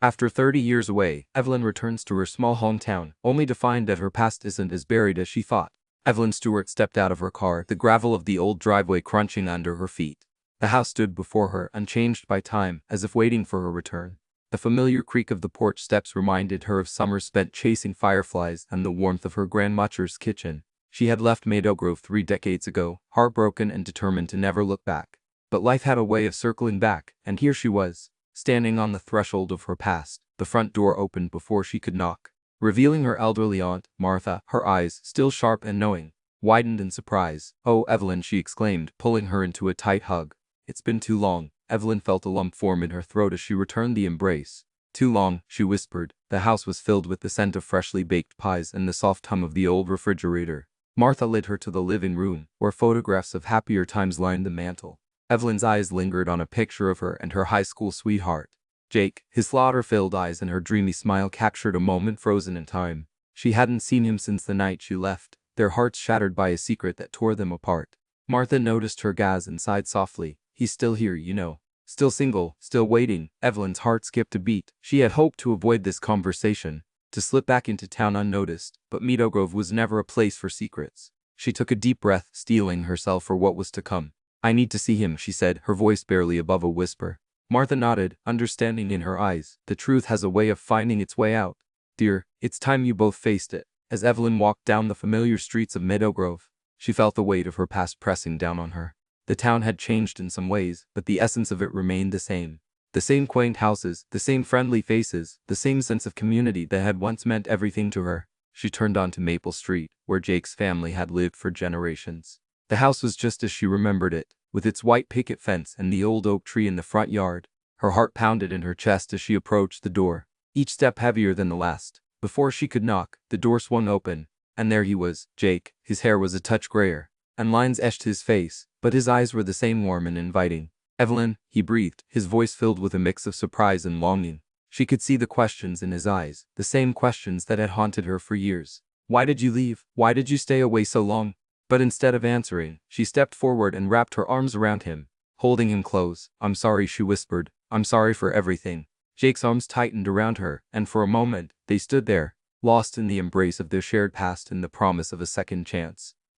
After 30 years away, Evelyn returns to her small hometown, only to find that her past isn't as buried as she thought. Evelyn Stewart stepped out of her car, the gravel of the old driveway crunching under her feet. The house stood before her, unchanged by time, as if waiting for her return. The familiar creak of the porch steps reminded her of summers spent chasing fireflies and the warmth of her grandmother's kitchen. She had left Meadowgrove 3 decades ago, heartbroken and determined to never look back. But life had a way of circling back, and here she was, standing on the threshold of her past. The front door opened before she could knock, revealing her elderly aunt, Martha. Her eyes, still sharp and knowing, widened in surprise. "Oh, Evelyn," she exclaimed, pulling her into a tight hug. "It's been too long." Evelyn felt a lump form in her throat as she returned the embrace. "Too long," she whispered. The house was filled with the scent of freshly baked pies and the soft hum of the old refrigerator. Martha led her to the living room, where photographs of happier times lined the mantel. Evelyn's eyes lingered on a picture of her and her high school sweetheart, Jake. His slaughter-filled eyes and her dreamy smile captured a moment frozen in time. She hadn't seen him since the night she left, their hearts shattered by a secret that tore them apart. Martha noticed her gasp and sighed softly. "He's still here, you know. Still single, still waiting." Evelyn's heart skipped a beat. She had hoped to avoid this conversation, to slip back into town unnoticed, but Meadowgrove was never a place for secrets. She took a deep breath, steeling herself for what was to come. "I need to see him," she said, her voice barely above a whisper. Martha nodded, understanding in her eyes. The truth has a way of finding its way out. "Dear, it's time you both faced it." As Evelyn walked down the familiar streets of Meadowgrove, she felt the weight of her past pressing down on her. The town had changed in some ways, but the essence of it remained the same. The same quaint houses, the same friendly faces, the same sense of community that had once meant everything to her. She turned onto Maple Street, where Jake's family had lived for generations. The house was just as she remembered it, with its white picket fence and the old oak tree in the front yard. Her heart pounded in her chest as she approached the door, each step heavier than the last. Before she could knock, the door swung open, and there he was, Jake. His hair was a touch grayer, and lines etched his face, but his eyes were the same warm and inviting. "Evelyn," he breathed, his voice filled with a mix of surprise and longing. She could see the questions in his eyes, the same questions that had haunted her for years. "Why did you leave? Why did you stay away so long?" But instead of answering, she stepped forward and wrapped her arms around him, holding him close. "I'm sorry," she whispered. "I'm sorry for everything." Jake's arms tightened around her, and for a moment, they stood there, lost in the embrace of their shared past and the promise of a second chance.